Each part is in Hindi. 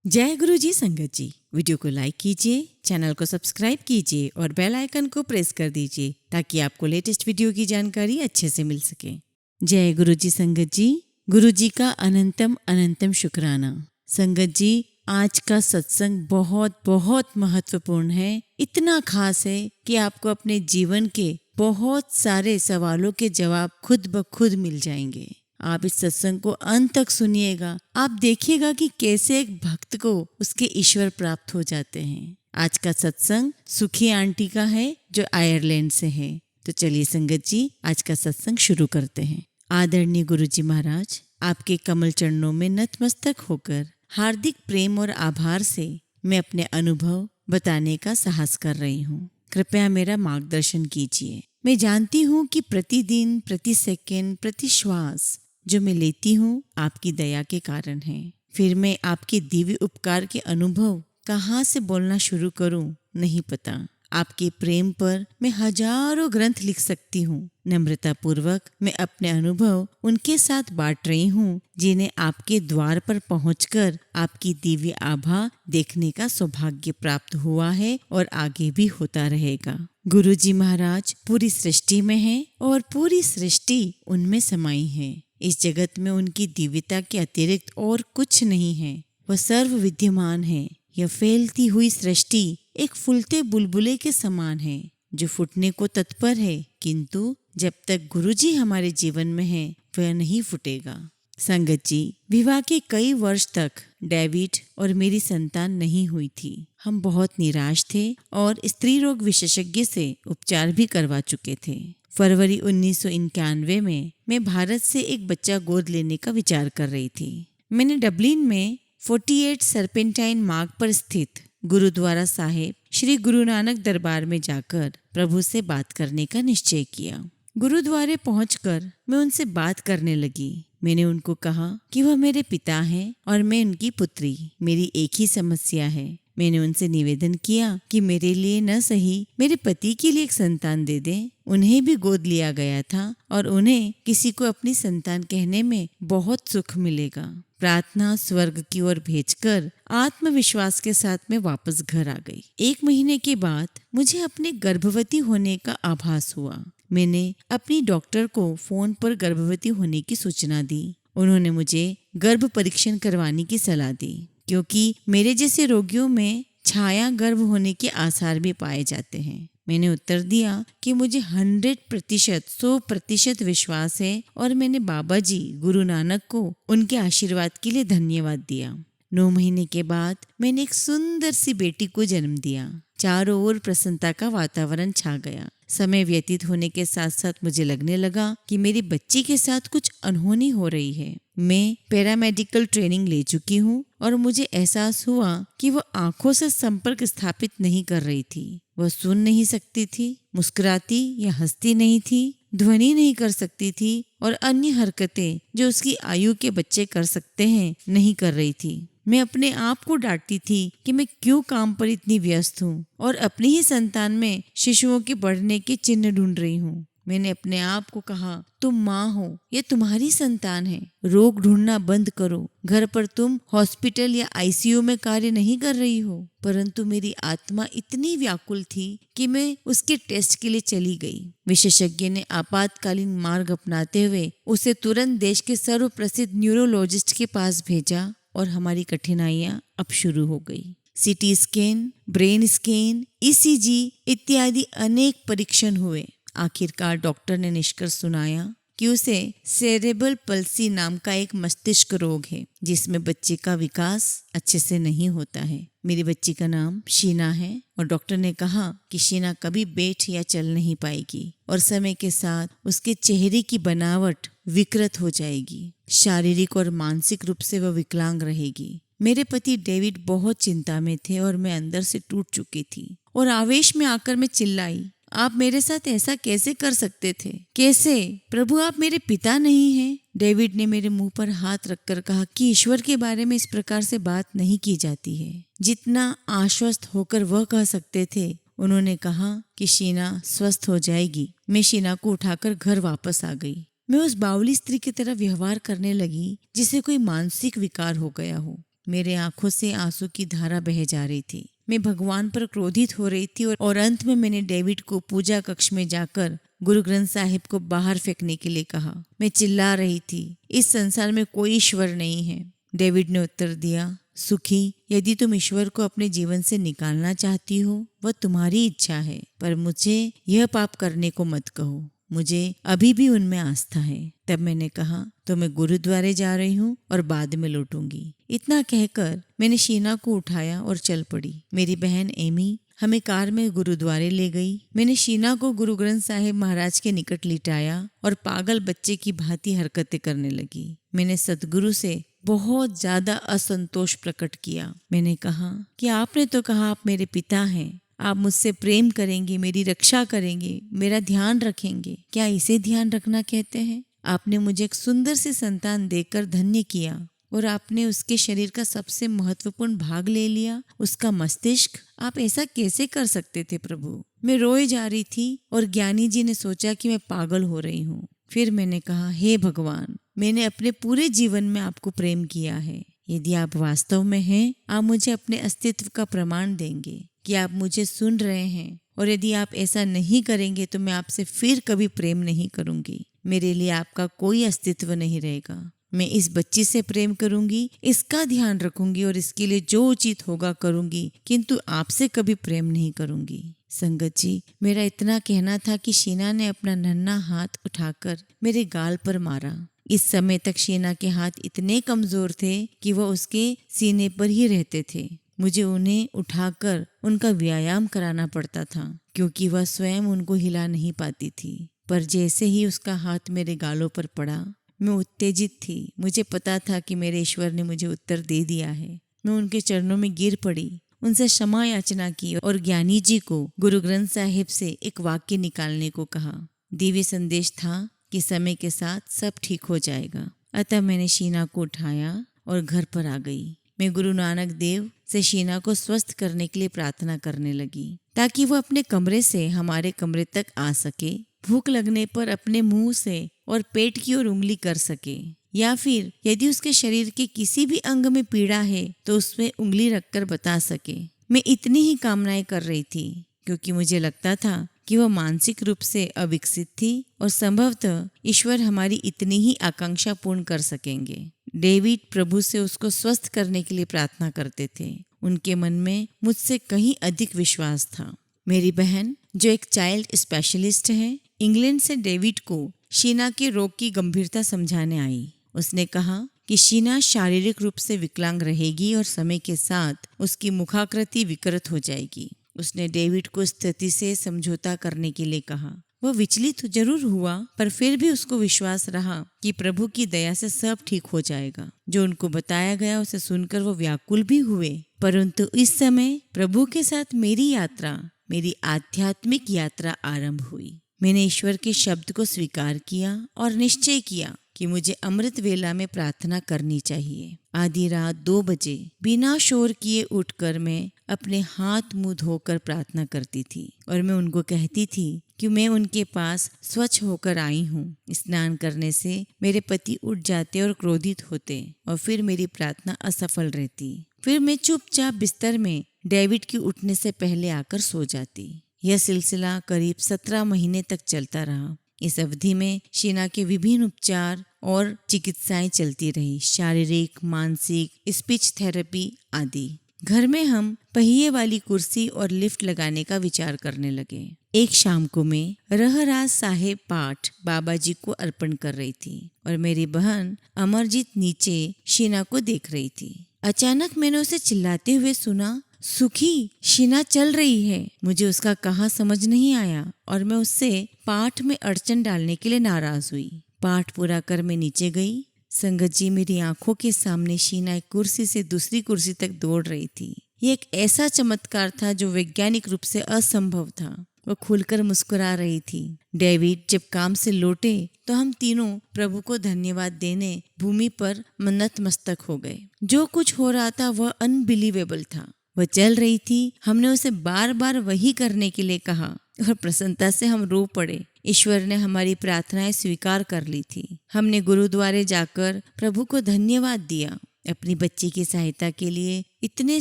जय गुरु जी संगत जी। वीडियो को लाइक कीजिए, चैनल को सब्सक्राइब कीजिए और बेल आइकन को प्रेस कर दीजिए ताकि आपको लेटेस्ट वीडियो की जानकारी अच्छे से मिल सके। जय गुरु जी संगत जी। गुरु जी का अनंतम अनंतम शुक्राना। संगत जी, आज का सत्संग बहुत बहुत महत्वपूर्ण है। इतना खास है कि आपको अपने जीवन के बहुत सारे सवालों के जवाब खुद ब खुद मिल जाएंगे। आप इस सत्संग को अंत तक सुनिएगा। आप देखिएगा कि कैसे एक भक्त को उसके ईश्वर प्राप्त हो जाते हैं। आज का सत्संग सुखी आंटी का है जो आयरलैंड से है। तो चलिए संगत जी, आज का सत्संग शुरू करते हैं। आदरणीय गुरु जी महाराज, आपके कमल चरणों में नतमस्तक होकर हार्दिक प्रेम और आभार से मैं अपने अनुभव बताने का साहस कर रही हूँ। कृपया मेरा मार्गदर्शन कीजिए। मैं जानती हूँ कि प्रतिदिन, प्रति सेकंड, प्रति श्वास जो मैं लेती हूँ आपकी दया के कारण है। फिर मैं आपके दिव्य उपकार के अनुभव कहाँ से बोलना शुरू करूँ नहीं पता। आपके प्रेम पर मैं हजारों ग्रंथ लिख सकती हूँ। नम्रता पूर्वक मैं अपने अनुभव उनके साथ बांट रही हूँ जिन्हें आपके द्वार पर पहुंचकर आपकी दिव्य आभा देखने का सौभाग्य प्राप्त हुआ है और आगे भी होता रहेगा। गुरु जी महाराज पूरी सृष्टि में है और पूरी सृष्टि उनमें समाई है। इस जगत में उनकी दिव्यता के अतिरिक्त और कुछ नहीं है। वह सर्व विद्यमान है। यह फैलती हुई सृष्टि एक फूलते बुलबुले के समान है जो फूटने को तत्पर है, किंतु जब तक गुरुजी हमारे जीवन में है वह नहीं फूटेगा। संगत जी, विवाह के कई वर्ष तक डेविड और मेरी संतान नहीं हुई थी। हम बहुत निराश थे और स्त्री रोग विशेषज्ञ से उपचार भी करवा चुके थे। फरवरी 1991 में मैं भारत से एक बच्चा गोद लेने का विचार कर रही थी। मैंने डबलिन में 48 सर्पेंटाइन मार्ग पर स्थित गुरुद्वारा साहिब श्री गुरु नानक दरबार में जाकर प्रभु से बात करने का निश्चय किया। गुरुद्वारे पहुंचकर मैं उनसे बात करने लगी। मैंने उनको कहा कि वह मेरे पिता हैं और मैं उनकी पुत्री। मेरी एक ही समस्या है। मैंने उनसे निवेदन किया कि मेरे लिए न सही मेरे पति के लिए एक संतान दे दें। उन्हें भी गोद लिया गया था और उन्हें किसी को अपनी संतान कहने में बहुत सुख मिलेगा। प्रार्थना स्वर्ग की ओर भेजकर आत्मविश्वास के साथ मैं वापस घर आ गई। 1 महीने के बाद मुझे अपने गर्भवती होने का आभास हुआ। मैंने अपनी डॉक्टर को फोन पर गर्भवती होने की सूचना दी। उन्होंने मुझे गर्भ परीक्षण करवाने की सलाह दी क्योंकि मेरे जैसे रोगियों में छाया गर्भ होने के आसार भी पाए जाते हैं। मैंने उत्तर दिया कि मुझे 100% विश्वास है और मैंने बाबा जी गुरु नानक को उनके आशीर्वाद के लिए धन्यवाद दिया। 9 महीने के बाद मैंने एक सुंदर सी बेटी को जन्म दिया। चारों ओर प्रसन्नता का वातावरण छा गया। समय व्यतीत होने के साथ साथ मुझे लगने लगा कि मेरी बच्ची के साथ कुछ अनहोनी हो रही है। मैं पैरामेडिकल ट्रेनिंग ले चुकी हूँ और मुझे एहसास हुआ कि वह आंखों से संपर्क स्थापित नहीं कर रही थी। वह सुन नहीं सकती थी, मुस्कुराती या हंसती नहीं थी, ध्वनि नहीं कर सकती थी और अन्य हरकतें जो उसकी आयु के बच्चे कर सकते हैं नहीं कर रही थी। मैं अपने आप को डांटती थी कि मैं क्यों काम पर इतनी व्यस्त हूँ और अपनी ही संतान में शिशुओं के बढ़ने के चिन्ह ढूंढ रही हूँ। मैंने अपने आप को कहा, तुम माँ हो, ये तुम्हारी संतान है। रोग ढूंढना बंद करो। घर पर तुम हॉस्पिटल या आईसीयू में कार्य नहीं कर रही हो। परंतु मेरी आत्मा इतनी व्याकुल थी कि मैं उसके टेस्ट के लिए चली गई। विशेषज्ञ ने आपातकालीन मार्ग अपनाते हुए उसे तुरंत देश के सर्वप्रसिद्ध न्यूरोलॉजिस्ट के पास भेजा और हमारी कठिनाइयां अब शुरू हो गई। CT scan, brain scan, ECG इत्यादि अनेक परीक्षण हुए। आखिरकार डॉक्टर ने निष्कर्ष सुनाया कि उसे सेरेब्रल पल्सी नाम का एक मस्तिष्क रोग है जिसमें बच्चे का विकास अच्छे से नहीं होता है। मेरी बच्ची का नाम शीना है और डॉक्टर ने कहा कि शीना कभी बैठ या चल नहीं पाएगी और समय के साथ उसके चेहरे की बनावट विकृत हो जाएगी। शारीरिक और मानसिक रूप से वह विकलांग रहेगी। मेरे पति डेविड बहुत चिंता में थे और मैं अंदर से टूट चुकी थी और आवेश में आकर मैं चिल्लाई, आप मेरे साथ ऐसा कैसे कर सकते थे? कैसे? प्रभु, आप मेरे पिता नहीं हैं। डेविड ने मेरे मुंह पर हाथ रखकर कहा कि ईश्वर के बारे में इस प्रकार से बात नहीं की जाती है। जितना आश्वस्त होकर वह कह सकते थे, उन्होंने कहा कि शीना स्वस्थ हो जाएगी। मैं शीना को उठाकर घर वापस आ गई। मैं उस बावली स्त्री की तरह व्यवहार करने लगी जिसे कोई मानसिक विकार हो गया हो। मेरे आंखों से आंसू की धारा बह जा रही थी। मैं भगवान पर क्रोधित हो रही थी और अंत में मैंने डेविड को पूजा कक्ष में जाकर गुरु ग्रंथ साहिब को बाहर फेंकने के लिए कहा। मैं चिल्ला रही थी, इस संसार में कोई ईश्वर नहीं है। डेविड ने उत्तर दिया, सुखी, यदि तुम ईश्वर को अपने जीवन से निकालना चाहती हो वह तुम्हारी इच्छा है, पर मुझे यह पाप करने को मत कहो। मुझे अभी भी उनमें आस्था है। तब मैंने कहा, तो मैं गुरुद्वारे जा रही हूँ और बाद में लौटूंगी। इतना कहकर मैंने शीना को उठाया और चल पड़ी। मेरी बहन एमी हमें कार में गुरुद्वारे ले गई। मैंने शीना को गुरु ग्रंथ साहिब महाराज के निकट लिटाया और पागल बच्चे की भांति हरकतें करने लगी। मैंने सतगुरु से बहुत ज्यादा असंतोष प्रकट किया। मैंने कहा कि आपने तो कहा आप मेरे पिता हैं, आप मुझसे प्रेम करेंगे, मेरी रक्षा करेंगे, मेरा ध्यान रखेंगे। क्या इसे ध्यान रखना कहते हैं? आपने मुझे एक सुंदर सी संतान देकर धन्य किया और आपने उसके शरीर का सबसे महत्वपूर्ण भाग ले लिया, उसका मस्तिष्क। आप ऐसा कैसे कर सकते थे प्रभु? मैं रोए जा रही थी और ज्ञानी जी ने सोचा कि मैं पागल हो रही हूँ। फिर मैंने कहा, हे भगवान, मैंने अपने पूरे जीवन में आपको प्रेम किया है। यदि आप वास्तव में हैं, आप मुझे अपने अस्तित्व का प्रमाण देंगे कि आप मुझे सुन रहे हैं, और यदि आप ऐसा नहीं करेंगे तो मैं आपसे फिर कभी प्रेम नहीं करूंगी। मेरे लिए आपका कोई अस्तित्व नहीं रहेगा। मैं इस बच्ची से प्रेम करूंगी, इसका ध्यान रखूंगी और इसके लिए जो उचित होगा करूंगी, किंतु आपसे कभी प्रेम नहीं करूंगी। संगत जी, मेरा इतना कहना था कि शीना ने अपना नन्हा हाथ उठाकर मेरे गाल पर मारा। इस समय तक शीना के हाथ इतने कमजोर थे कि वह उसके सीने पर ही रहते थे। मुझे उन्हें उठाकर उनका व्यायाम कराना पड़ता था, क्योंकि वह स्वयं उनको हिला नहीं पाती थी। पर जैसे ही उसका हाथ मेरे गालों पर पड़ा, मैं उत्तेजित थी। मुझे पता था कि मेरे ईश्वर ने मुझे उत्तर दे दिया है। मैं उनके चरणों में गिर पड़ी, उनसे क्षमा याचना की और ज्ञानी जी को गुरु ग्रंथ साहिब से एक वाक्य निकालने को कहा। दिव्य संदेश था कि समय के साथ सब ठीक हो जाएगा। अतः मैंने शीना को उठाया और घर पर आ गई। मैं गुरु नानक देव से शीना को स्वस्थ करने के लिए प्रार्थना करने लगी, ताकि वो अपने कमरे से हमारे कमरे तक आ सके, भूख लगने पर अपने मुंह से और पेट की ओर उंगली कर सके, या फिर यदि उसके शरीर के किसी भी अंग में पीड़ा है तो उसमें उंगली रखकर बता सके। मैं इतनी ही कामनाएं कर रही थी, क्योंकि मुझे लगता था कि वह मानसिक रूप से अविकसित थी और संभवतः ईश्वर हमारी इतनी ही आकांक्षा पूर्ण कर सकेंगे। डेविड प्रभु से उसको स्वस्थ करने के लिए प्रार्थना करते थे। उनके मन में मुझसे कहीं अधिक विश्वास था। मेरी बहन, जो एक चाइल्ड स्पेशलिस्ट है, इंग्लैंड से डेविड को शीना के रोग की गंभीरता समझाने आई। उसने कहा कि शीना शारीरिक रूप से विकलांग रहेगी और समय के साथ उसकी मुखाकृति विकृत हो जाएगी। उसने डेविड को स्थिति से समझौता करने के लिए कहा। वह विचलित जरूर हुआ, पर फिर भी उसको विश्वास रहा कि प्रभु की दया से सब ठीक हो जाएगा। जो उनको बताया गया उसे सुनकर वो व्याकुल भी हुए। परंतु इस समय प्रभु के साथ मेरी यात्रा, मेरी आध्यात्मिक यात्रा आरंभ हुई। मैंने ईश्वर के शब्द को स्वीकार किया और निश्चय किया कि मुझे अमृत वेला में प्रार्थना करनी चाहिए। आधी रात 2 बजे बिना शोर किए उठकर मैं अपने हाथ मुंह धोकर प्रार्थना करती थी और मैं उनको कहती थी कि मैं उनके पास स्वच्छ होकर आई हूँ। स्नान करने से मेरे पति उठ जाते और क्रोधित होते और फिर मेरी प्रार्थना असफल रहती। फिर मैं चुपचाप बिस्तर में डेविड के उठने से पहले आकर सो जाती। यह सिलसिला करीब 17 महीने तक चलता रहा। इस अवधि में शीना के विभिन्न उपचार और चिकित्साएं चलती रही, शारीरिक, मानसिक, स्पीच थेरेपी आदि। घर में हम पहिए वाली कुर्सी और लिफ्ट लगाने का विचार करने लगे। एक शाम को मैं रहराज साहेब पाठ बाबा जी को अर्पण कर रही थी और मेरी बहन अमरजीत नीचे शीना को देख रही थी। अचानक मैंने उसे चिल्लाते हुए सुना, सुखी, शीना चल रही है। मुझे उसका कहा समझ नहीं आया और मैं उससे पाठ में अड़चन डालने के लिए नाराज हुई। पाठ पूरा कर मैं नीचे गई। संगत जी, मेरी आंखों के सामने शीना एक कुर्सी से दूसरी कुर्सी तक दौड़ रही थी। ये एक ऐसा चमत्कार था जो वैज्ञानिक रूप से असंभव था। वो खुलकर मुस्कुरा रही थी। डेविड जब काम से लौटे तो हम तीनों प्रभु को धन्यवाद देने भूमि पर नतमस्तक हो गए। जो कुछ हो रहा था वह अनबिलीवेबल था। वह चल रही थी। हमने उसे बार बार वही करने के लिए कहा और प्रसन्नता से हम रो पड़े। ईश्वर ने हमारी प्रार्थनाएं स्वीकार कर ली थी। हमने गुरुद्वारे जाकर प्रभु को धन्यवाद दिया अपनी बच्ची की सहायता के लिए इतने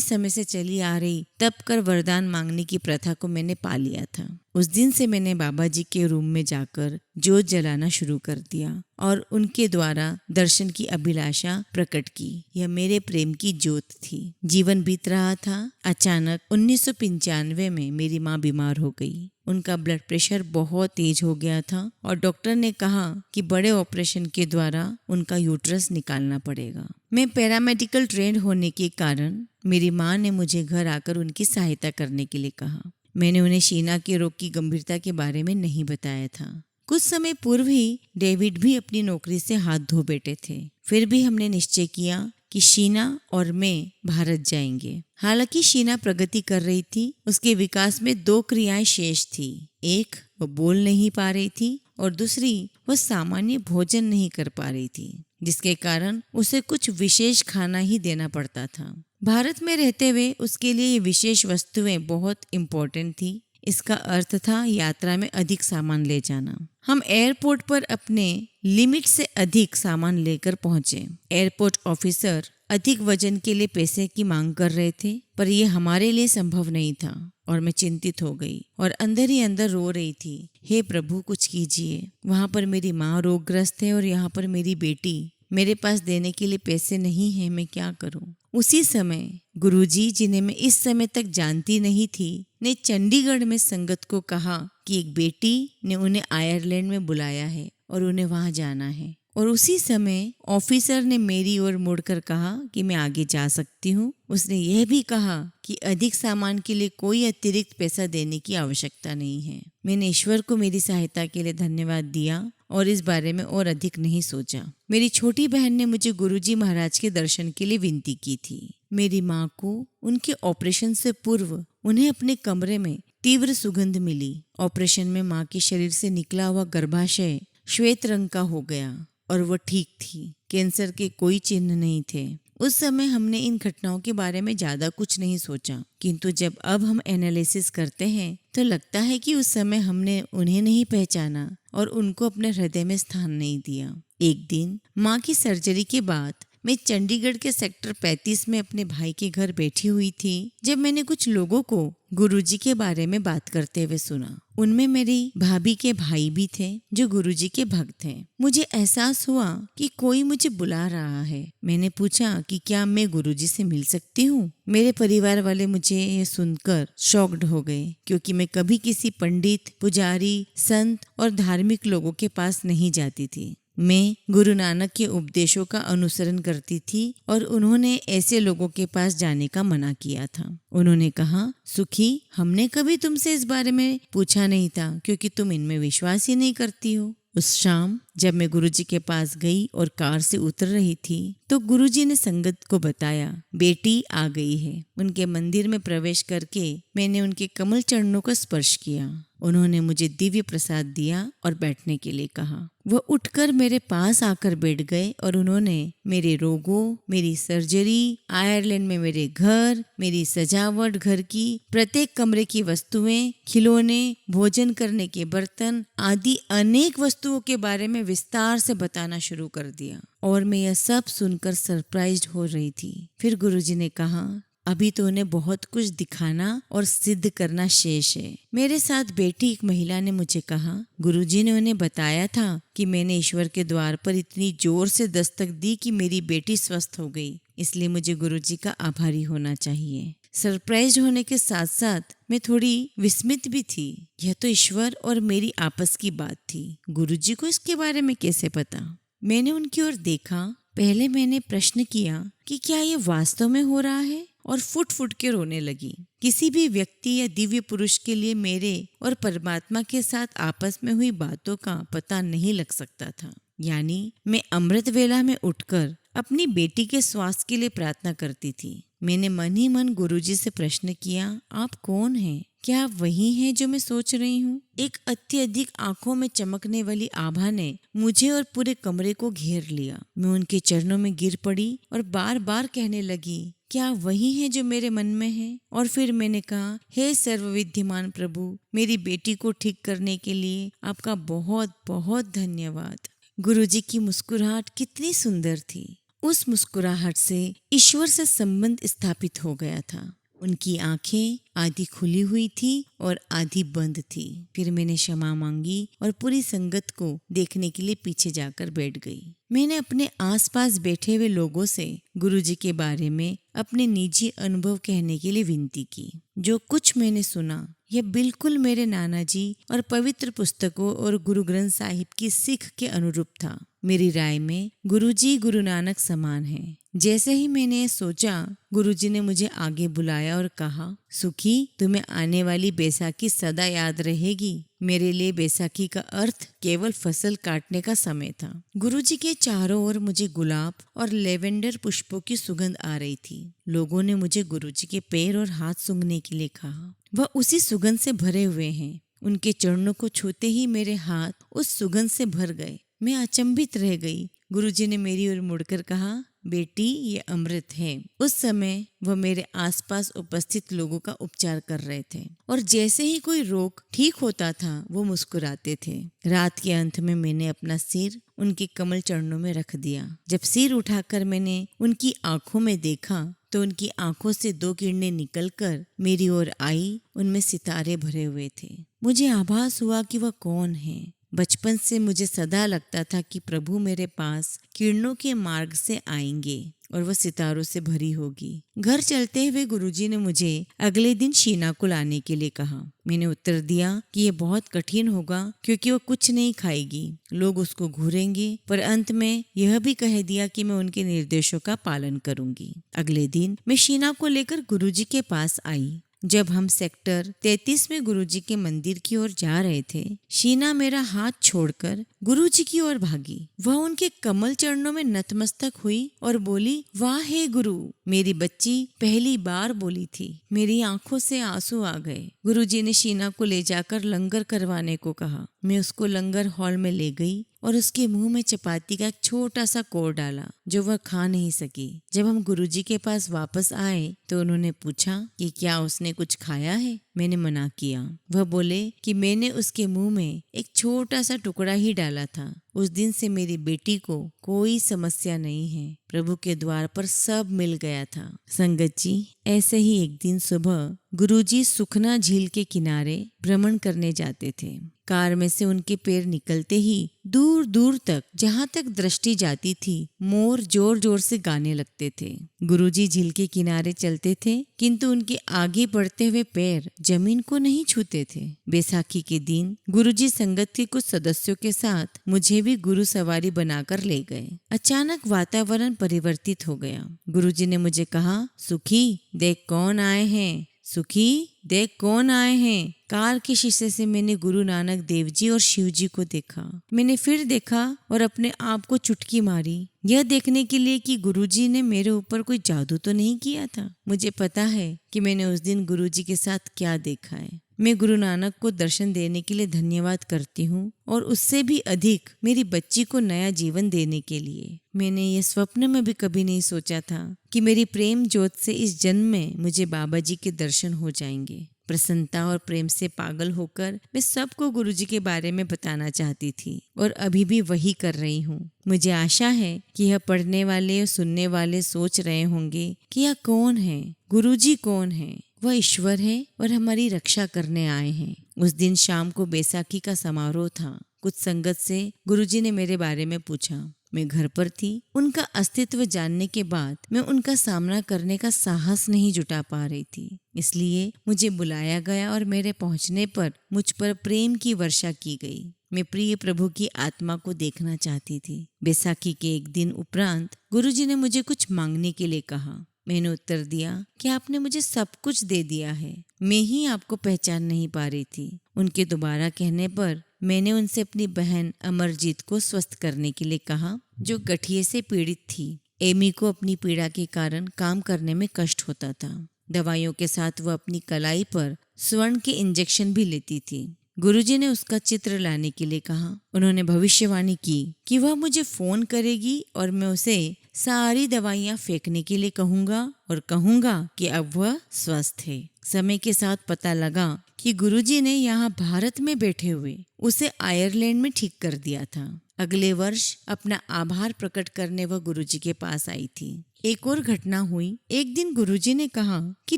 समय से चली आ रही तप कर वरदान मांगने की प्रथा को मैंने पा लिया था। उस दिन से मैंने बाबा जी के रूम में जाकर जोत जलाना शुरू कर दिया और उनके द्वारा दर्शन की अभिलाषा प्रकट की। यह मेरे प्रेम की जोत थी। जीवन बीत रहा था। अचानक 1995 में मेरी माँ बीमार हो गई। उनका ब्लड प्रेशर बहुत तेज हो गया था और डॉक्टर ने कहा कि बड़े ऑपरेशन के द्वारा उनका यूट्रस निकालना पड़ेगा। मैं पैरामेडिकल ट्रेंड होने के कारण मेरी माँ ने मुझे घर आकर उनकी सहायता करने के लिए कहा। मैंने उन्हें शीना के रोग की गंभीरता के बारे में नहीं बताया था। कुछ समय पूर्व ही डेविड भी अपनी नौकरी से हाथ धो बैठे थे। फिर भी हमने निश्चय किया कि शीना और मैं भारत जाएंगे। हालांकि शीना प्रगति कर रही थी। उसके विकास में 2 क्रियाएं शेष थी। एक, वो बोल नहीं पा रही थी और दूसरी, वो सामान्य भोजन नहीं कर पा रही थी, जिसके कारण उसे कुछ विशेष खाना ही देना पड़ता था। भारत में रहते हुए उसके लिए ये विशेष वस्तुएं बहुत इम्पोर्टेंट थी। इसका अर्थ था यात्रा में अधिक सामान ले जाना। हम एयरपोर्ट पर अपने लिमिट से अधिक सामान लेकर पहुंचे। एयरपोर्ट ऑफिसर अधिक वजन के लिए पैसे की मांग कर रहे थे, पर यह हमारे लिए संभव नहीं था और मैं चिंतित हो गई और अंदर ही अंदर रो रही थी। हे प्रभु, कुछ कीजिए। वहाँ पर मेरी माँ रोगग्रस्त है और यहाँ पर मेरी बेटी। मेरे पास देने के लिए पैसे नहीं है, मैं क्या करूं? उसी समय गुरुजी, जिन्हें मैं इस समय तक जानती नहीं थी, ने चंडीगढ़ में संगत को कहा कि एक बेटी ने उन्हें आयरलैंड में बुलाया है और उन्हें वहां जाना है। और उसी समय ऑफिसर ने मेरी ओर मुड़कर कहा कि मैं आगे जा सकती हूँ। उसने यह भी कहा कि अधिक सामान के लिए कोई अतिरिक्त पैसा देने की आवश्यकता नहीं है। मैंने ईश्वर को मेरी सहायता के लिए धन्यवाद दिया और इस बारे में और अधिक नहीं सोचा। मेरी छोटी बहन ने मुझे गुरुजी महाराज के दर्शन के लिए विनती की थी। मेरी माँ को उनके ऑपरेशन से पूर्व उन्हें अपने कमरे में तीव्र सुगंध मिली। ऑपरेशन में माँ के शरीर से निकला हुआ गर्भाशय श्वेत रंग का हो गया और वो ठीक थी। कैंसर के कोई चिन्ह नहीं थे। उस समय हमने इन घटनाओं के बारे में ज्यादा कुछ नहीं सोचा, किंतु जब अब हम एनालिसिस करते हैं तो लगता है कि उस समय हमने उन्हें नहीं पहचाना और उनको अपने हृदय में स्थान नहीं दिया। एक दिन माँ की सर्जरी के बाद मैं चंडीगढ़ के सेक्टर 35 में अपने भाई के घर बैठी हुई थी जब मैंने कुछ लोगों को गुरुजी के बारे में बात करते हुए सुना। उनमें मेरी भाभी के भाई भी थे जो गुरुजी के भक्त हैं। मुझे एहसास हुआ कि कोई मुझे बुला रहा है। मैंने पूछा कि क्या मैं गुरुजी से मिल सकती हूँ। मेरे परिवार वाले मुझे ये सुनकर शॉक्ड हो गए, क्योंकि मैं कभी किसी पंडित, पुजारी, संत और धार्मिक लोगों के पास नहीं जाती थी। मैं गुरु नानक के उपदेशों का अनुसरण करती थी और उन्होंने ऐसे लोगों के पास जाने का मना किया था। उन्होंने कहा, सुखी, हमने कभी तुमसे इस बारे में पूछा नहीं था क्योंकि तुम इनमें विश्वास ही नहीं करती हो। उस शाम जब मैं गुरुजी के पास गई और कार से उतर रही थी तो गुरुजी ने संगत को बताया, बेटी आ गई है। उनके मंदिर में प्रवेश करके मैंने उनके कमल चरणों को स्पर्श किया। उन्होंने मुझे दिव्य प्रसाद दिया और बैठने के लिए कहा। वह उठकर मेरे पास आकर बैठ गए और उन्होंने मेरे रोगों, मेरी सर्जरी, आयरलैंड में मेरे घर, मेरी सजावट, घर की प्रत्येक कमरे की वस्तुएं, खिलौने, भोजन करने के बर्तन आदि अनेक वस्तुओं के बारे में विस्तार से बताना शुरू कर दिया और मैं यह सब सुनकर सरप्राइज्ड हो रही थी। फिर गुरुजी ने कहा, अभी तो उन्हें बहुत कुछ दिखाना और सिद्ध करना शेष है। मेरे साथ बैठी एक महिला ने मुझे कहा, गुरुजी ने उन्हें बताया था कि मैंने ईश्वर के द्वार पर इतनी जोर से दस्तक दी कि मेरी बेटी स्वस्थ हो गई, इसलिए मुझे गुरुजी का आभारी होना चाहिए। सरप्राइज होने के साथ साथ मैं थोड़ी विस्मित भी थी। यह तो ईश्वर और मेरी आपस की बात थी। गुरुजी को इसके बारे में कैसे पता? मैंने उनकी ओर देखा। पहले मैंने प्रश्न किया कि क्या ये वास्तव में हो रहा है, और फुट फुट के रोने लगी। किसी भी व्यक्ति या दिव्य पुरुष के लिए मेरे और परमात्मा के साथ आपस में हुई बातों का पता नहीं लग सकता था। यानी मैं अमृत वेला में उठकर अपनी बेटी के स्वास्थ्य के लिए प्रार्थना करती थी। मैंने मन ही मन गुरुजी से प्रश्न किया, आप कौन हैं? क्या आप वही हैं जो मैं सोच रही हूँ? एक अत्यधिक आंखों में चमकने वाली आभा ने मुझे और पूरे कमरे को घेर लिया। मैं उनके चरणों में गिर पड़ी और बार बार कहने लगी, क्या वही है जो मेरे मन में है? और फिर मैंने कहा, हे सर्वविद्यमान प्रभु, मेरी बेटी को ठीक करने के लिए आपका बहुत बहुत धन्यवाद। गुरुजी की मुस्कुराहट कितनी सुंदर थी। उस मुस्कुराहट से ईश्वर से संबंध स्थापित हो गया था। उनकी आंखें आधी खुली हुई थी और आधी बंद थी। फिर मैंने क्षमा मांगी और पूरी संगत को देखने के लिए पीछे जाकर बैठ गई। मैंने अपने आसपास बैठे हुए लोगों से गुरुजी के बारे में अपने निजी अनुभव कहने के लिए विनती की। जो कुछ मैंने सुना यह बिल्कुल मेरे नाना जी और पवित्र पुस्तकों और गुरु ग्रंथ साहिब की सीख के अनुरूप था। मेरी राय में गुरुजी गुरु नानक समान हैं। जैसे ही मैंने ये सोचा, गुरुजी ने मुझे आगे बुलाया और कहा, सुखी, तुम्हें आने वाली बैसाखी सदा याद रहेगी। मेरे लिए बैसाखी का अर्थ केवल फसल काटने का समय था। गुरुजी के चारों ओर मुझे गुलाब और लेवेंडर पुष्पों की सुगंध आ रही थी। लोगों ने मुझे गुरुजी के पैर और हाथ सूंघने के लिए कहा। वह उसी सुगंध से भरे हुए हैं। उनके चरणों को छूते ही मेरे हाथ उस सुगंध से भर गए। मैं अचंभित रह गई। गुरुजी ने मेरी ओर मुड़कर कहा, बेटी, ये अमृत है। उस समय वह मेरे आसपास उपस्थित लोगों का उपचार कर रहे थे और जैसे ही कोई रोग ठीक होता था वो मुस्कुराते थे। रात के अंत में मैंने अपना सिर उनके कमल चरणों में रख दिया। जब सिर उठाकर मैंने उनकी आंखों में देखा तो उनकी आंखों से 2 किरणें निकलकर मेरी ओर आई। उनमें सितारे भरे हुए थे। मुझे आभास हुआ कि वह कौन है। बचपन से मुझे सदा लगता था कि प्रभु मेरे पास किरणों के मार्ग से आएंगे और वह सितारों से भरी होगी। घर चलते हुए गुरुजी ने मुझे अगले दिन शीना को लाने के लिए कहा। मैंने उत्तर दिया कि यह बहुत कठिन होगा क्योंकि वह कुछ नहीं खाएगी, लोग उसको घूरेंगे, पर अंत में यह भी कह दिया कि मैं उनके निर्देशों का पालन करूंगी। अगले दिन मैं शीना को लेकर गुरुजी के पास आई। जब हम सेक्टर 33 में गुरुजी के मंदिर की ओर जा रहे थे, शीना मेरा हाथ छोड़कर गुरुजी की ओर भागी। वह उनके कमल चरणों में नतमस्तक हुई और बोली, वाह हे गुरु। मेरी बच्ची पहली बार बोली थी। मेरी आंखों से आंसू आ गए। गुरुजी ने शीना को ले जाकर लंगर करवाने को कहा। मैं उसको लंगर हॉल में ले गई और उसके मुंह में चपाती का एक छोटा सा कोर डाला जो वह खा नहीं सकी। जब हम गुरुजी के पास वापस आए तो उन्होंने पूछा कि क्या उसने कुछ खाया है। मैंने मना किया। वह बोले कि मैंने उसके मुंह में एक छोटा सा टुकड़ा ही डाला था। उस दिन से मेरी बेटी को कोई समस्या नहीं है। प्रभु के द्वार पर सब मिल गया था। संगत जी, ऐसे ही एक दिन सुबह गुरुजी सुखना झील के किनारे भ्रमण करने जाते थे। कार में से उनके पैर निकलते ही दूर दूर तक, जहाँ तक दृष्टि जाती थी, मोर जोर जोर से गाने लगते थे। गुरुजी झील के किनारे चलते थे किंतु उनके आगे बढ़ते हुए पैर जमीन को नहीं छूते थे। बैसाखी के दिन गुरुजी संगत के कुछ सदस्यों के साथ मुझे भी गुरु सवारी बनाकर ले गए। अचानक वातावरण परिवर्तित हो गया। गुरुजी ने मुझे कहा, सुखी, देख कौन आए हैं। सुखी, देख कौन आए हैं। कार के शीशे से मैंने गुरु नानक देव जी और शिव जी को देखा। मैंने फिर देखा और अपने आप को चुटकी मारी, यह देखने के लिए कि गुरुजी ने मेरे ऊपर कोई जादू तो नहीं किया था। मुझे पता है कि मैंने उस दिन गुरुजी के साथ क्या देखा है। मैं गुरु नानक को दर्शन देने के लिए धन्यवाद करती हूँ और उससे भी अधिक मेरी बच्ची को नया जीवन देने के लिए। मैंने ये स्वप्न में भी कभी नहीं सोचा था कि मेरी प्रेम ज्योत से इस जन्म में मुझे बाबा जी के दर्शन हो जाएंगे। प्रसन्नता और प्रेम से पागल होकर मैं सबको गुरुजी के बारे में बताना चाहती थी और अभी भी वही कर रही हूँ। मुझे आशा है कि यह पढ़ने वाले और सुनने वाले सोच रहे होंगे कि यह कौन है, गुरुजी कौन है। वह ईश्वर है और हमारी रक्षा करने आए हैं। उस दिन शाम को बैसाखी का समारोह था। कुछ संगत से गुरुजी ने मेरे बारे में पूछा। मैं घर पर थी। उनका अस्तित्व जानने के बाद मैं उनका सामना करने का साहस नहीं जुटा पा रही थी, इसलिए मुझे बुलाया गया और मेरे पहुंचने पर मुझ पर प्रेम की वर्षा की गई। मैं प्रिय प्रभु की आत्मा को देखना चाहती थी। बैसाखी के एक दिन उपरांत गुरुजी ने मुझे कुछ मांगने के लिए कहा। मैंने उत्तर दिया कि आपने मुझे सब कुछ दे दिया है, मैं ही आपको पहचान नहीं पा रही थी। उनके दोबारा कहने पर मैंने उनसे अपनी बहन अमरजीत को स्वस्थ करने के लिए कहा, जो गठिए से पीड़ित थी। एमी को अपनी पीड़ा के कारण काम करने में कष्ट होता था। दवाइयों के साथ वह अपनी कलाई पर स्वर्ण के इंजेक्शन भी लेती थी। गुरुजी ने उसका चित्र लाने के लिए कहा। उन्होंने भविष्यवाणी की कि वह मुझे फोन करेगी और मैं उसे सारी दवाइयाँ फेंकने के लिए कहूँगा और कहूँगा कि अब वह स्वस्थ है। समय के साथ पता लगा कि गुरुजी ने यहाँ भारत में बैठे हुए उसे आयरलैंड में ठीक कर दिया था। अगले वर्ष अपना आभार प्रकट करने वह गुरुजी के पास आई थी। एक और घटना हुई। एक दिन गुरुजी ने कहा कि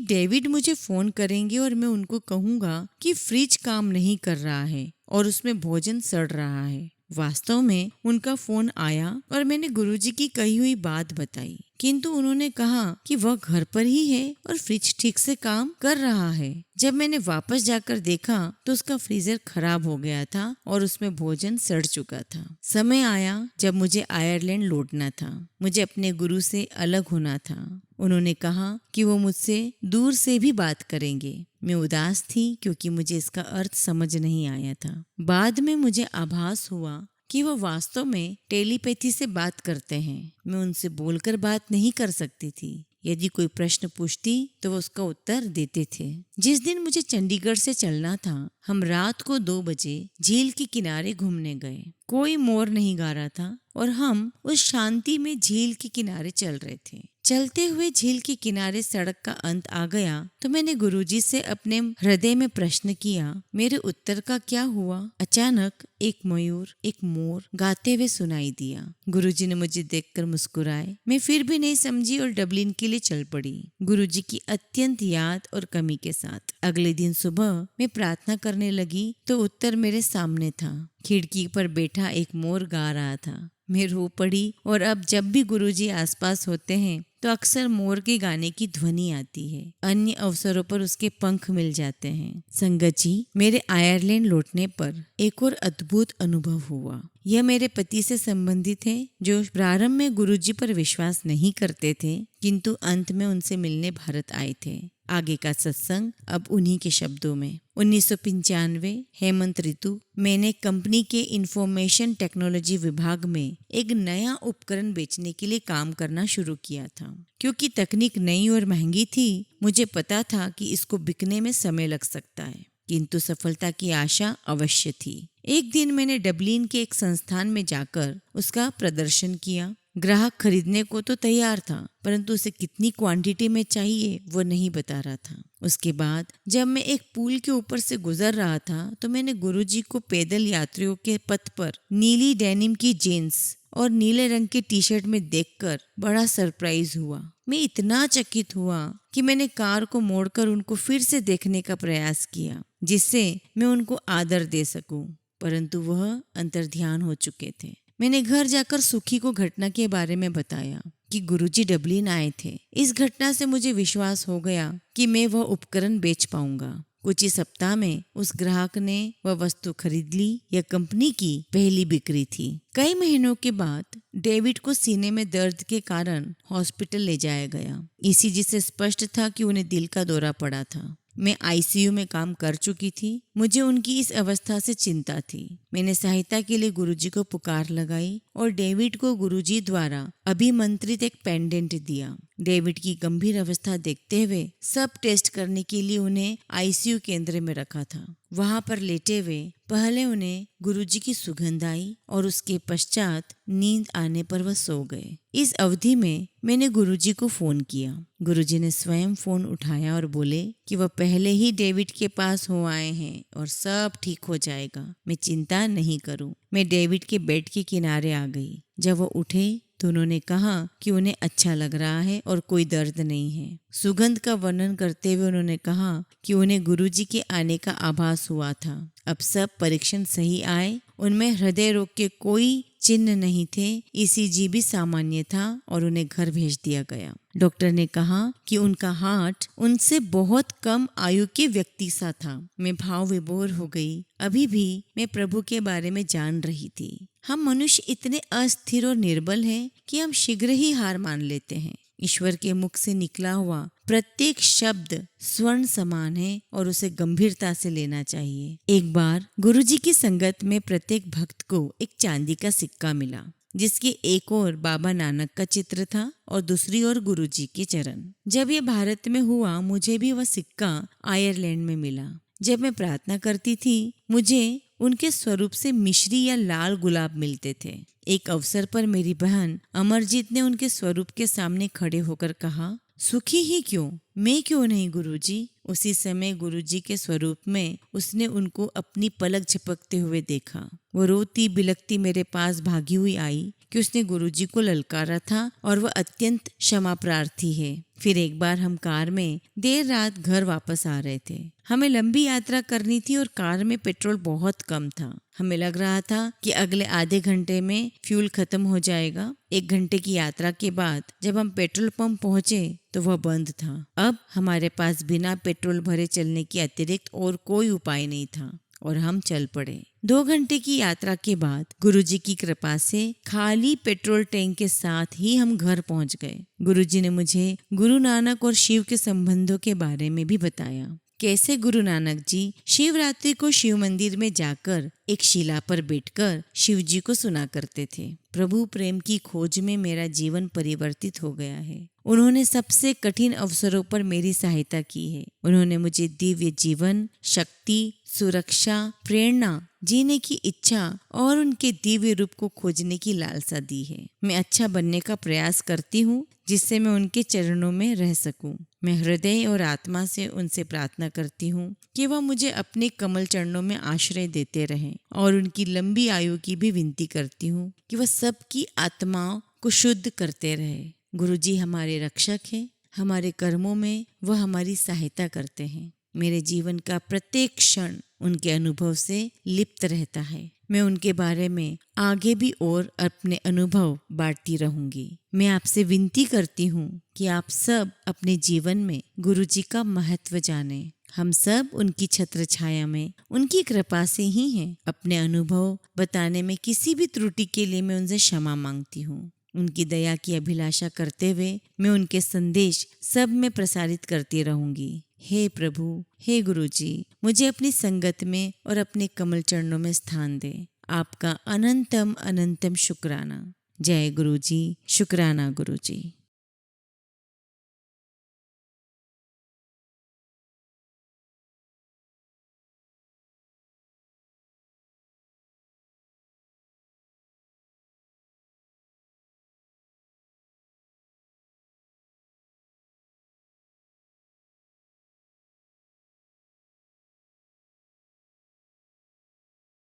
डेविड मुझे फोन करेंगे और मैं उनको कहूँगा कि फ्रिज काम नहीं कर रहा है और उसमें भोजन सड़ रहा है। वास्तव में उनका फोन आया और मैंने गुरुजी की कही हुई बात बताई, किंतु उन्होंने कहा कि वह घर पर ही है और फ्रिज ठीक से काम कर रहा है। जब मैंने वापस जाकर देखा तो उसका फ्रीजर खराब हो गया था और उसमें भोजन सड़ चुका था। समय आया जब मुझे आयरलैंड लौटना था। मुझे अपने गुरु से अलग होना था। उन्होंने कहा कि वो मुझसे दूर से भी बात करेंगे। मैं उदास थी क्योंकि मुझे इसका अर्थ समझ नहीं आया था। बाद में मुझे आभास हुआ कि वो वास्तव में टेलीपैथी से बात करते हैं। मैं उनसे बोलकर बात नहीं कर सकती थी। यदि कोई प्रश्न पूछती तो वो उसका उत्तर देते थे। जिस दिन मुझे चंडीगढ़ से चलना था, हम रात को 2 बजे झील के किनारे घूमने गए। कोई मोर नहीं गा रहा था और हम उस शांति में झील के किनारे चल रहे थे। चलते हुए झील के किनारे सड़क का अंत आ गया तो मैंने गुरुजी से अपने हृदय में प्रश्न किया, मेरे उत्तर का क्या हुआ? अचानक एक मयूर, एक मोर गाते हुए सुनाई दिया। गुरुजी ने मुझे देखकर मुस्कुराए। मैं फिर भी नहीं समझी और डबलिन के लिए चल पड़ी, गुरुजी की अत्यंत याद और कमी के साथ। अगले दिन सुबह मैं प्रार्थना करने लगी तो उत्तर मेरे सामने था। खिड़की पर बैठा एक मोर गा रहा था। मैं रो पड़ी और अब जब भी गुरुजी आसपास होते हैं तो अक्सर मोर के गाने की ध्वनि आती है। अन्य अवसरों पर उसके पंख मिल जाते हैं। संगत जी, मेरे आयरलैंड लौटने पर एक और अद्भुत अनुभव हुआ। यह मेरे पति से संबंधित है, जो प्रारंभ में गुरुजी पर विश्वास नहीं करते थे, किंतु अंत में उनसे मिलने भारत आए थे। आगे का सत्संग अब उन्हीं के शब्दों में। 1995 हेमंत ऋतु, मैंने कंपनी के इंफॉर्मेशन टेक्नोलॉजी विभाग में एक नया उपकरण बेचने के लिए काम करना शुरू किया था। क्योंकि तकनीक नई और महंगी थी, मुझे पता था कि इसको बिकने में समय लग सकता है, किंतु सफलता की आशा अवश्य थी। एक दिन मैंने डबलिन के एक संस्थान में जाकर उसका प्रदर्शन किया। ग्राहक खरीदने को तो तैयार था, परंतु उसे कितनी क्वांटिटी में चाहिए वो नहीं बता रहा था। उसके बाद जब मैं एक पुल के ऊपर से गुजर रहा था तो मैंने गुरुजी को पैदल यात्रियों के पथ पर नीली डेनिम की जीन्स और नीले रंग के टी शर्ट में देखकर बड़ा सरप्राइज हुआ। मैं इतना चकित हुआ कि मैंने कार को मोड़कर उनको फिर से देखने का प्रयास किया, जिससे मैं उनको आदर दे सकूं, परंतु वह अंतर्ध्यान हो चुके थे। मैंने घर जाकर सुखी को घटना के बारे में बताया कि गुरुजी डबलिन आए थे। इस घटना से मुझे विश्वास हो गया कि मैं वह उपकरण बेच पाऊंगा। कुछ ही सप्ताह में उस ग्राहक ने वह वस्तु खरीद ली। यह कंपनी की पहली बिक्री थी। कई महीनों के बाद डेविड को सीने में दर्द के कारण हॉस्पिटल ले जाया गया। ईसीजी से स्पष्ट था कि उन्हें दिल का दौरा पड़ा था। मैं आईसीयू में काम कर चुकी थी। मुझे उनकी इस अवस्था से चिंता थी। मैंने सहायता के लिए गुरुजी को पुकार लगाई और डेविड को गुरुजी द्वारा अभिमंत्रित एक पेंडेंट दिया। डेविड की गंभीर अवस्था देखते हुए सब टेस्ट करने के लिए उन्हें आईसीयू केंद्र में रखा था। वहां पर लेटे हुए पहले उन्हें गुरुजी की सुगंध आई और उसके पश्चात नींद आने पर वह सो गए। इस अवधि में मैंने गुरुजी को फोन किया। गुरुजी ने स्वयं फोन उठाया और बोले कि वह पहले ही डेविड के पास हो आए हैं और सब ठीक हो जाएगा, मैं चिंता नहीं करूं। मैं डेविड के बेड के किनारे आ गई। जब वो उठे तो उन्होंने कहा कि उन्हें अच्छा लग रहा है और कोई दर्द नहीं है। सुगंध का वर्णन करते हुए उन्होंने कहा कि उन्हें गुरुजी के आने का आभास हुआ था। अब सब परीक्षण सही आए। उनमें हृदय रोग के कोई चिन्ह नहीं थे। ईसीजी भी सामान्य था और उन्हें घर भेज दिया गया। डॉक्टर ने कहा कि उनका हार्ट उनसे बहुत कम आयु के व्यक्ति सा था। मैं भाव विभोर हो गई। अभी भी मैं प्रभु के बारे में जान रही थी। हम मनुष्य इतने अस्थिर और निर्बल हैं कि हम शीघ्र ही हार मान लेते हैं। ईश्वर के मुख से निकला हुआ प्रत्येक शब्द स्वर्ण समान है और उसे गंभीरता से लेना चाहिए। एक बार गुरुजी की संगत में प्रत्येक भक्त को एक चांदी का सिक्का मिला, जिसकी एक ओर बाबा नानक का चित्र था और दूसरी ओर गुरुजी के चरण। जब ये भारत में हुआ, मुझे भी वह सिक्का आयरलैंड में मिला। जब मैं प्रार्थना करती थी, मुझे उनके स्वरूप से मिश्री या लाल गुलाब मिलते थे। एक अवसर पर मेरी बहन अमरजीत ने उनके स्वरूप के सामने खड़े होकर कहा, सुखी ही क्यों, मैं क्यों नहीं गुरुजी। उसी समय गुरुजी के स्वरूप में उसने उनको अपनी पलक झपकते हुए देखा। वो रोती बिलखती मेरे पास भागी हुई आई कि उसने गुरुजी को ललकारा था और वह अत्यंत क्षमा प्रार्थी है। फिर एक बार हम कार में देर रात घर वापस आ रहे थे। हमें लंबी यात्रा करनी थी और कार में पेट्रोल बहुत कम था। हमें लग रहा था कि अगले आधे घंटे में फ्यूल खत्म हो जाएगा। 1 घंटे की यात्रा के बाद जब हम पेट्रोल पंप पहुंचे तो वह बंद था। अब हमारे पास बिना पेट्रोल भरे चलने के अतिरिक्त और कोई उपाय नहीं था और हम चल पड़े। 2 घंटे की यात्रा के बाद गुरुजी की कृपा से खाली पेट्रोल टैंक के साथ ही हम घर पहुंच गए। गुरुजी ने मुझे गुरु नानक और शिव के संबंधों के बारे में भी बताया। कैसे गुरु नानक जी शिवरात्रि को शिव मंदिर में जाकर एक शिला पर बैठकर शिव जी को सुना करते थे। प्रभु प्रेम की खोज में मेरा जीवन परिवर्तित हो गया है। उन्होंने सबसे कठिन अवसरों पर मेरी सहायता की है। उन्होंने मुझे दिव्य जीवन, शक्ति, सुरक्षा, प्रेरणा, जीने की इच्छा और उनके दिव्य रूप को खोजने की लालसा दी है। मैं अच्छा बनने का प्रयास करती हूँ जिससे मैं उनके चरणों में रह सकूं। मैं हृदय और आत्मा से उनसे प्रार्थना करती हूँ कि वह मुझे अपने कमल चरणों में आश्रय देते रहें और उनकी लंबी आयु की भी विनती करती हूँ कि वह सबकी आत्माओं को शुद्ध करते रहे। गुरुजी हमारे रक्षक हैं। हमारे कर्मों में वह हमारी सहायता करते हैं। मेरे जीवन का प्रत्येक क्षण उनके अनुभव से लिप्त रहता है। मैं उनके बारे में आगे भी और अपने अनुभव बांटती रहूंगी। मैं आपसे विनती करती हूँ कि आप सब अपने जीवन में गुरुजी का महत्व जानें। हम सब उनकी छत्र छाया में उनकी कृपा से ही हैं। अपने अनुभव बताने में किसी भी त्रुटि के लिए मैं उनसे क्षमा मांगती हूँ। उनकी दया की अभिलाषा करते हुए मैं उनके संदेश सब में प्रसारित करती रहूंगी। हे प्रभु, हे गुरुजी, मुझे अपनी संगत में और अपने कमल चरणों में स्थान दें। आपका अनंतम अनंतम शुक्राना। जय गुरुजी, शुक्राना गुरुजी।